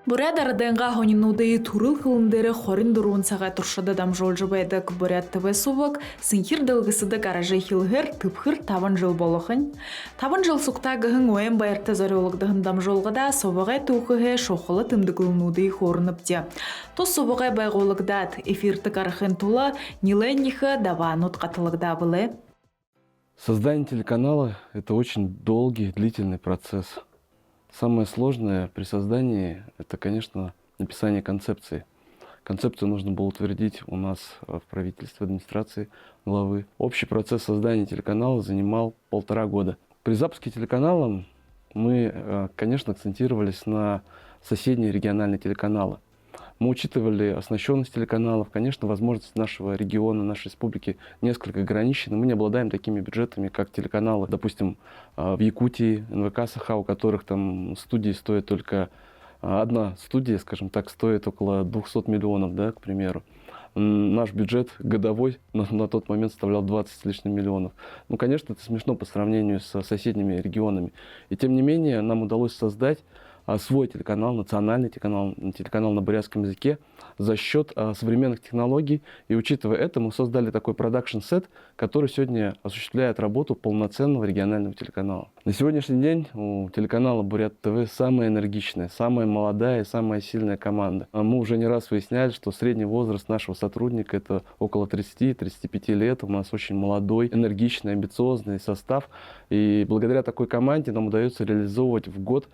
Бурят Арденга хонинуды турыл кылымдары 24 саға туршыда дамжолжы байдық Бурят ТВ сувак сынхир дылгысыды гаражы хилгер тыпхыр 5 жыл болықын. 5 жыл суқтағығын ойын байырты заролығдығын дамжолғыда собағай туқығы шоқылы тымдықылынуды хорыныпте. Тос собағай байғолығдат эфирті қарықын тула Ниленниха даванут қатылығда былы. Создание телеканала – это очень долгий, длительный процесс. Самое сложное при создании – это, конечно, написание концепции. Концепцию нужно было утвердить у нас в правительстве, администрации главы. Общий процесс создания телеканала занимал 1,5 года. При запуске телеканала мы, конечно, акцентировались на соседние региональные телеканалы. Мы учитывали оснащенность телеканалов. Конечно, возможности нашего региона, нашей республики несколько ограничены. Мы не обладаем такими бюджетами, как телеканалы, допустим, в Якутии, НВК Саха, у которых там студии стоят только... Одна студия, скажем так, стоит около 200 миллионов, да, к примеру. Наш бюджет годовой на тот момент составлял 20 с лишним миллионов. Ну, конечно, это смешно по сравнению с соседними регионами. И тем не менее, нам удалось создать свой телеканал, национальный телеканал на бурятском языке за счет современных технологий. И учитывая это, мы создали такой продакшн-сет, который сегодня осуществляет работу полноценного регионального телеканала. На сегодняшний день у телеканала Бурят ТВ самая энергичная, самая молодая и самая сильная команда. Мы уже не раз выясняли, что средний возраст нашего сотрудника это около 30-35 лет. У нас очень молодой, энергичный, амбициозный состав. И благодаря такой команде нам удается реализовывать в год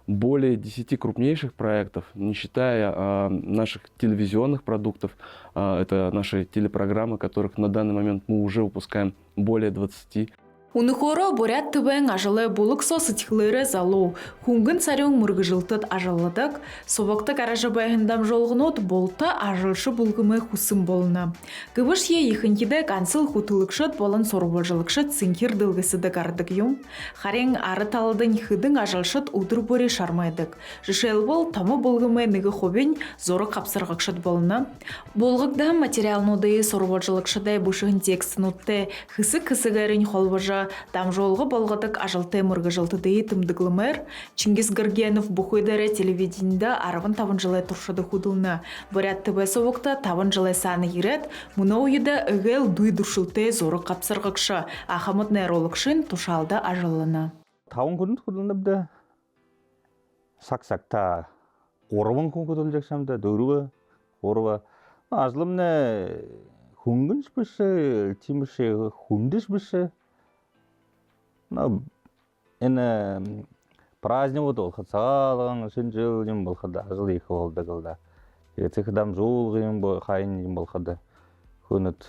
более 10 крупнейших проектов, не считая наших телевизионных продуктов. Это наши телепрограммы, которых на данный момент мы уже выпускаем более 20. Унухоро Бурят ТВ ажылы булык сосытихлары залу. Хунгын сар용 мұргыжылтыт ажылыдық. Собақты қаражы байғындам жолғынот болта ажылшы бұлғымы хусым болына. Гыбыш е ехінкеде кансыл хутылықшыт болын сорбожылықшыт сынкер дылғысыдық ардық юм. Харен ары талыдың хыдың ажылшыт удыр бөрі шармайдық. Жышел бол тамы бұлғымы нығы хобен зоры қапсырғықшыт болына. Болғықда материалнуды сорбожылықшыдай бұшығын текстін ұтты. Хысы-кысығарын холбожы дамжолғы болғадық ажылты мұрғы жылтыды тымдықлымыр. Чингис Гыргенов бұқойдары телевиденде арвын тавын жылы тұршыды худылны. Бурят ТВ совықта тавын жылы саны ерет, мұна ойыда үгел дуй дұршылты зоры қапсырғықшы, ахамыд нейролықшын тұшалды ажылыны. Тавын күрінді худылынды сақ-сақта орывын күн худылын жақшамды, дөрі орыва. Ажылымны хүнгінш бішы, тиміші хүндіш бішы. Эне праздник вот ол хацалган шынжыл жим болхада ажыл екі болды кылда. Цехдам жол гым бо хайын жим болхада. Хунут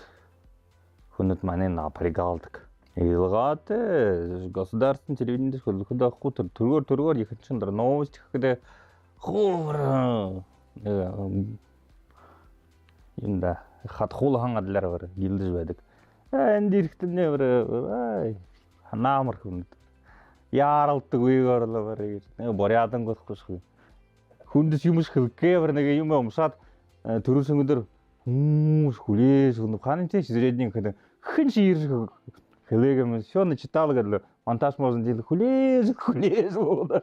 манен напрягалдык. Илгаты государственный телевидение куда хутор тургор екіншіндер новости когда хор енді хат холхан адлар бар елді жібедік. Эндирктіне бір намыр күнді. Ярылтты көйгөрлі бар егер. Борядың көткішкі. Күндіс юмыш қылке бір неге юм өмсат түрісіңдір. Шкулес, қанынте шизреднен кәді. Хыншы ерші кілегіміз. Шоны читалы кәділі. Монтаж можын дейді. Хулес болды.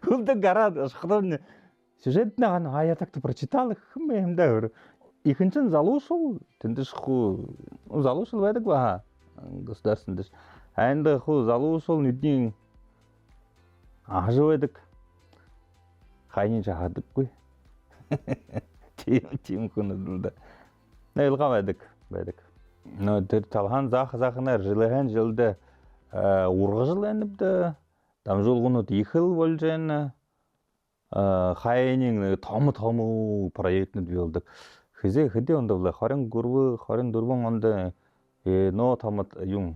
Хулды гарады. Шықдың сюжетіне ғаны аятақты прочиталы. Хымда бір. Екіншін залушыл. Тінді шықу. Залушыл бәдік ба. Государственный. Әнді құл залу сол нүднен ажы өдік. Қайын жағадық қой. Тем күні дұлды. Нәйілға бәдік. Талған зақынар жылыған жылды ұрғы жыл әніпді. Дамжолғынут ехіл бол жәні. Қайынен тамы проектіні дүйілдік. Хіде онда бұлай. Қарын дұрбың онда но тамыт юң.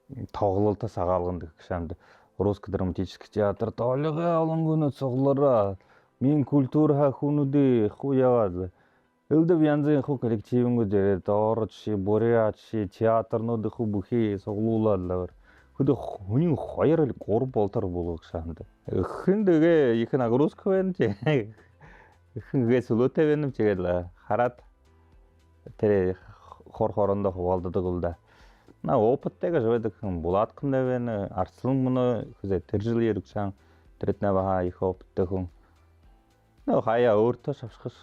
Тағылылта сағалғынды кішамды. Русский драматический театр талығы алыңғыны соғылыра. Мен культура құныды құяғады. Үлді бянзын құл коллективіңгі дәрі. Тағырытшы, борячшы, театрныды құл бұхе соғылуладылар. Күді құнын қайырылы қорып болтар болу кішамды. Күндіге екі нагрузка бәнде. Күнге сұлу тәбенім чегеді. Харат тәрі қор-қорында құвалдыды құлда. Опыттегі жібедік болат күндәвені, арсылың мұны күзет тіржіл ерікшан, тіретіне баға екі опытты күн. Нөө хаяа өөртөө шавшгаш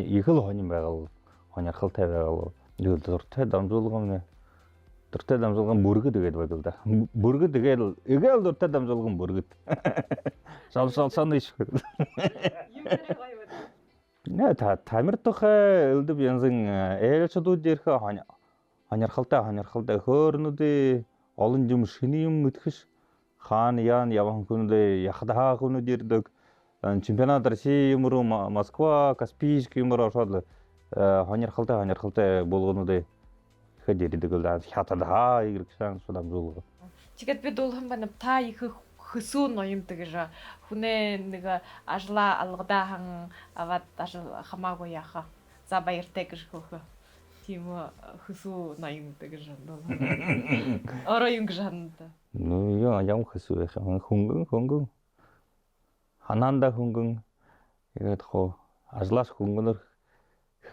их л хонин байгаад хонирхалтай байгаад юу дуртай дамжуулган бүргэд гэдэг байг л да. Бүргэд эгээл дуртай дамжуулган бүргэд. Шалсан иш. Нэ тамирдах элдв янзын ээлжлүүд ирэх хонирхалтай хөөрнүүдээ олон юм шиний юм мэдхэш хаан яан яван хүндээ яхдаа хүнүүд ирдэг чемпионатар си юм руу Москва Каспийский юм руу ороод хонирхалтай болгонуудыг хэд ирдэг л хятад игрэг шанс дамжуулга. Тэгээд бид улхан байна та их хөсөө ноёмдаг гэж хүнээ нэг ажлаа алгадахан аваад хамаагүй яхаа. За баяртай гэж хөөхөө. Тийм хөсөө ноёмдаг гэж ороо юм гэж хандаа. Ну яам хөсөө яхаа хөнгөн ханаанда хөнгөн тэгээд хоо ажлаас хөнгөнөр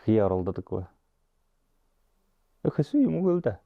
хий оролддог бай. Хөсөө юм уу л да.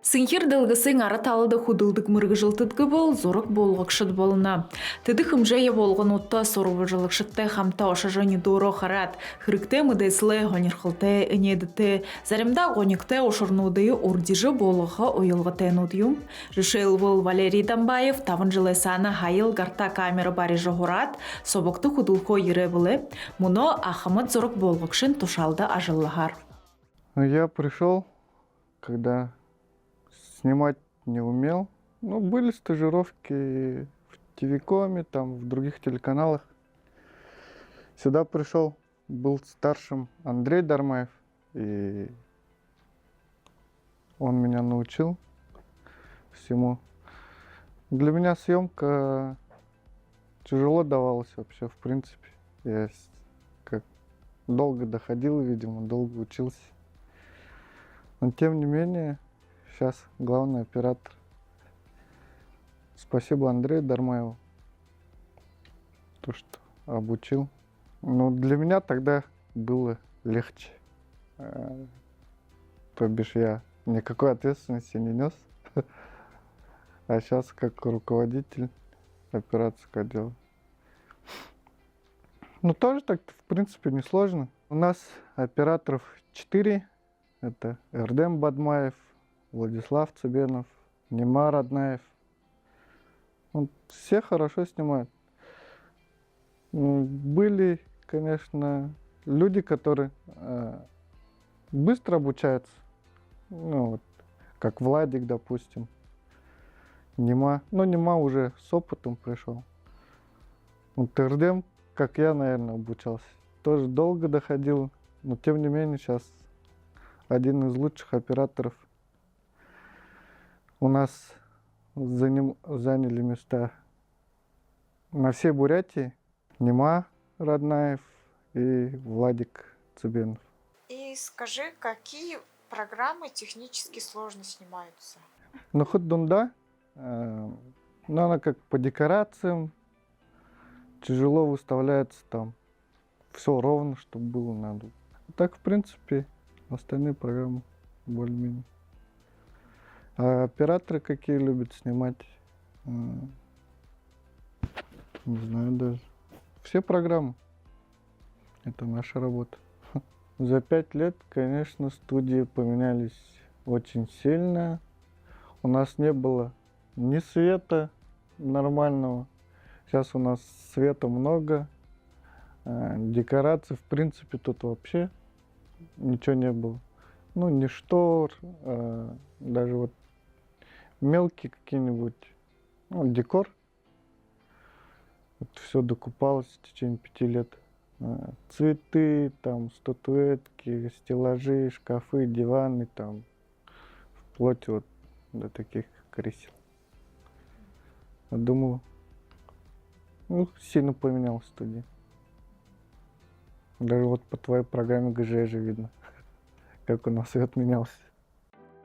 Синхир дылгысын ары талды худылдык мыргыжылтыдгы бол зорок болгокшыд болына. Тыды хымжайы болгонутта сорвыжылыкшытты хамта ошажыны доро харат. Хырыкты мыдеслы гонирхылты энедіті. Заримда гоникты ошырнуды ордижы болгыға ойылғы тенудиум. Жышел был Валерий Дамбаев тавын жылы саны хайыл гарта камера барижы горат. Собокты худылко ере былы. Муно ахамыд зорок болгокшын тушалды ажылыгар. Я пришел, когда снимать не умел. Ну, были стажировки в ТВ-коме, там, в других телеканалах. Сюда пришел, был старшим Андрей Дармаев, и он меня научил всему. Для меня съемка тяжело давалась вообще, в принципе. Я как долго доходил, видимо, долго учился. Но тем не менее, сейчас главный оператор. Спасибо Андрею Дармаеву, то, что обучил. Но для меня тогда было легче. То бишь я никакой ответственности не нес. А сейчас как руководитель операции делаю. Ну тоже так в принципе несложно. У нас операторов 4. Это Эрдем Бадмаев, Владислав Цыбенов, Немар Аднаев. Все хорошо снимают. Были, конечно, люди, которые быстро обучаются. Ну, вот, как Владик, допустим. Нема. Но Нема уже с опытом пришел. Вот Эрдем, как я, наверное, обучался. Тоже долго доходил, но тем не менее сейчас один из лучших операторов. У нас заняли места на всей Бурятии Нема Раднаев и Владик Цыбенов. И скажи, какие программы технически сложно снимаются? Ну, хоть Дунда, но она как по декорациям, тяжело выставляется там. Все ровно, чтобы было надо. Так, в принципе, остальные программы более-менее. А операторы какие любят снимать? Не знаю даже. Все программы. Это наша работа. За 5 лет, конечно, студии поменялись очень сильно. У нас не было ни света нормального. Сейчас у нас света много. Декораций, в принципе, тут вообще ничего не было. Ну, ни штор, даже вот мелкие какие-нибудь, ну, декор. Вот все докупалось в течение 5 лет. Цветы, там, статуэтки, стеллажи, шкафы, диваны, там, вплоть вот до таких кресел. Я думаю, ну, сильно поменялась студия. Даже вот по твоей программе ГЖ же видно, как у нас свет менялся.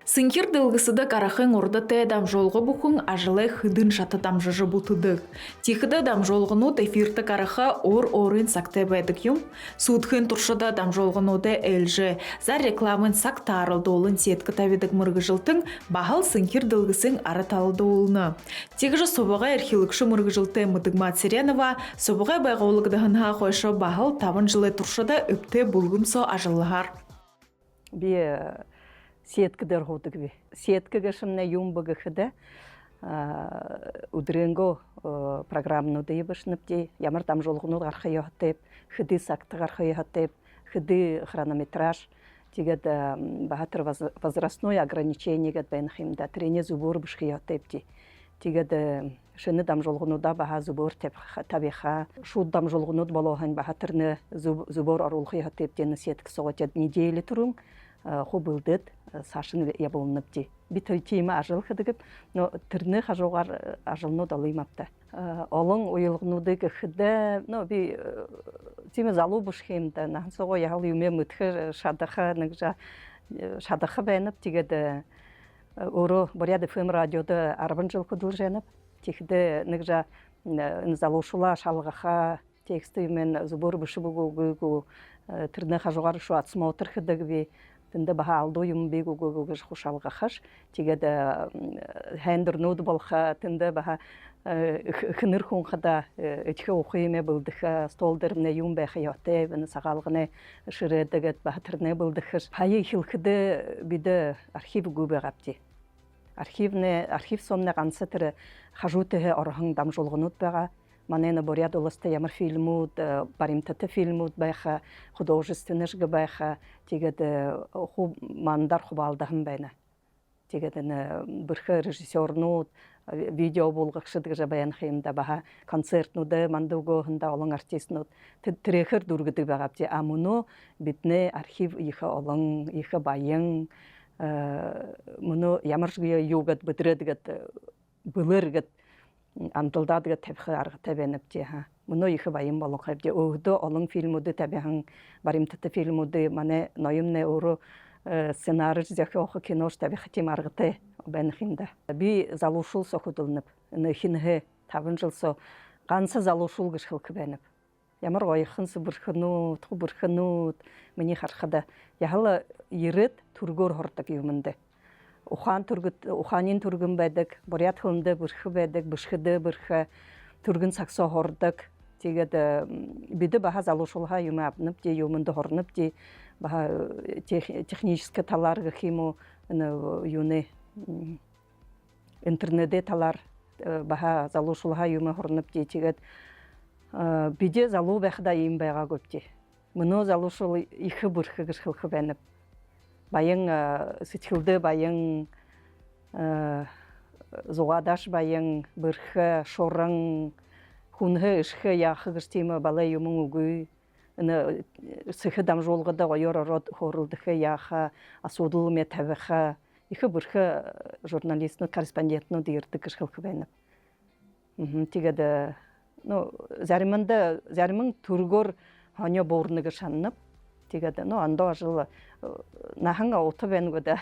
Сынкир дылгысыды карахын ордаты дамжолғы бұқын ажылы хыдын шаты дамжыжы бұтыдық. Тихыды дамжолғынуд эфирті караха ор-орын сакты бәдік юм. Судхын тұршыда дамжолғынуды әлжі. Зар рекламын сакта арылды олын сеткі таведік мұрғы жылтың бағал сынкир дылгысын араталды олыны. Тегіжі собаға әрхилікші мұрғы жылты Мыдыгма Церенова собаға байғаулығдығынға қойшы бағал тавын жылы тұршыда үпті бұлғымсо ажылығар. Сеткідер ғудығыви. Сеткігі шымна юмбығы қыды үдірінгі программны дей бішініпті. Ямар там жолғыны ғарқы еғатып, қыды сақты ғарқы еғатып, қыды хронометраж. Тегеді бағатыр возрастной ограничение гәд бәйніхімді. Трене зубор бішкі еғатып. Тегеді шыны дам жолғынуда баға зубор табиға. Шуд дам жолғыnud болуған бағатырны зубор арулғы еғатып дені сеткі соғатет неделі тұрың. Хобылдыд сашын ябылыныпты. Битөл тейма ажыл қыдығып, но түрні қажуғар ажылны далыймапты. Олың ойылғынуды қыды, би тейма залу бұшхемді. Нағын соғы яғыл юме мүткі шадықы бәйініп, тегеді оры боряды фэм радиоды арбын жыл қыдыл жәніп, тегеді нығжа залушыла шалғаға тексті мен зубор бұшы бұғы түрні қажуғар шу атсыма отыр қыдығы Тінді баға алды ойым бейгі өгіз құшалға қаш. Тегеді хәндір нөді болға, тінді баға қыныр қонқада өткі оқиыме бұлдықы, столдырымны юм бәқі яқты, бәні сағалғыны шыредігіт бағытырны бұлдықы. Пайы хилкіді біді архив көбі ғапты. Архив сомны қансы түрі қажутығы орғың дам жолғын өтбәға. Манена боряд олысты ямыр фильмуд, баримтаты фильмуд байха, художественныш байха, тегеді мандар хубалдағын бәйна. Тегеді бірхі режиссернуд, видео болғықшыдығы жабаян қиымда баға концертнуды, мандуғығында олың артистнуд, тірекір дұргыды бағапты. Амуну бітіне архив иқы олың, иқы байың, мұны ямыр жүйе югат бітіредігіт, бұлыргіт, Антылдадыға тәбіқі арғы тәбәніпте. Мұны иқы байым болың қайбде. Оғды олың фильмуды тәбіғын, баримтыты фильмуды, мане нойымны ору сценарий зәкі оқы кинош тәбіқі тем арғыты бәніхімді. Би залушыл соқудылынып, хинғы табын жылсо, қансы залушыл ғышқылқы бәніп. Ямар ойықынсы бұрқынуд, қу бұрқынуд, мені қарқыда. Яғылы ерет түргөр хордық юмынды. Уханин түргін бәдік, борят хылынды бұрқы бәдік, бұшқыды бұрқы, түргін сақса хордық. Тегеді біді баға залушылға юмы апнып де, юмынды хорнып де, баға техническі таларғы химу юны интернеде талар баға залушылға юмы хорнып де, тегеді біде залу бәқіда ем байға көпте. Мұны залушыл иқы бұрқы ғышқылқы бәніп. Байың сетхілді байың, зоғадаш байың, бірхі, шорың, хүнгі, ішкі, яқы ғыштемі бала юмың үгі, сықы дам жолғыда ойыр ород хорылдықы яқы, асудылы ме тәвіқі, иқы бірхі журналистны, корреспондентны дейірді ғышқылқы бәйініп. Тегеді, зәрімін түргір ғаны борынығы шанынып, тегеді, анда жылы наханға оты бәнгөді,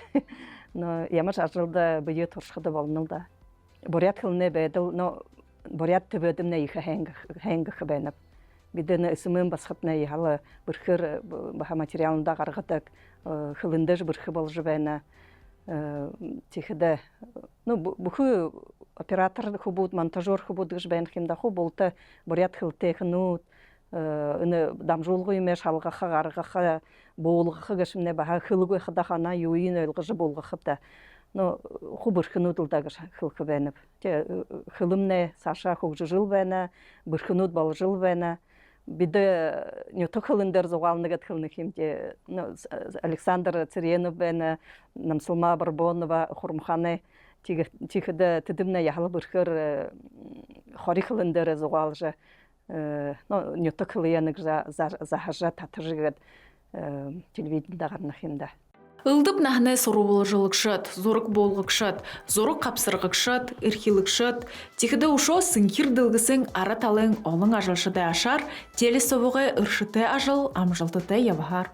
ямаш ажылды бұйы тұршқыды болынылды. Борят қылыны бәділ, борят түбедімне иқы хәңгі бәніп. Бидені ісімін басқытны иғалы бірхір баға материалында қарғыдық, қылындыж бірхі болжы бәні. Тегеді, бұқы оператор құбуд, монтажер құбудығыш бән қимда құб болты борят қылты қынуд, дамжолғы үйме шалғақы, ғарғақы, болғақы ғышымне баға қылғы қыда қана юйын өлғыжы болғақыпта. Құбырқыны ұдылдағы қылқы бәніп. Қылымне саша құқжы жыл бәні, бірқынуд бал жыл бәні. Биді нөті қылындар зоғалыныгат қылыны кемде. Александр Церенов бәні, Намсылма Барбонова, Хұрымханы тихіді тідімне яғылы бірқыр қори қылындары зоғалжы. Нөті қылыянык захажа татыржығыд телевиденда ғарнықында. Ылдып нахне сорубыл жылықшат, зорық болғықшат, зорық қапсырғықшат, ирхилықшат. Тихіді ұшо сынкир дылгісің ара талың олың ажылшыды ашар, телі собуғы үршіті ажыл амжылтыты ябығар.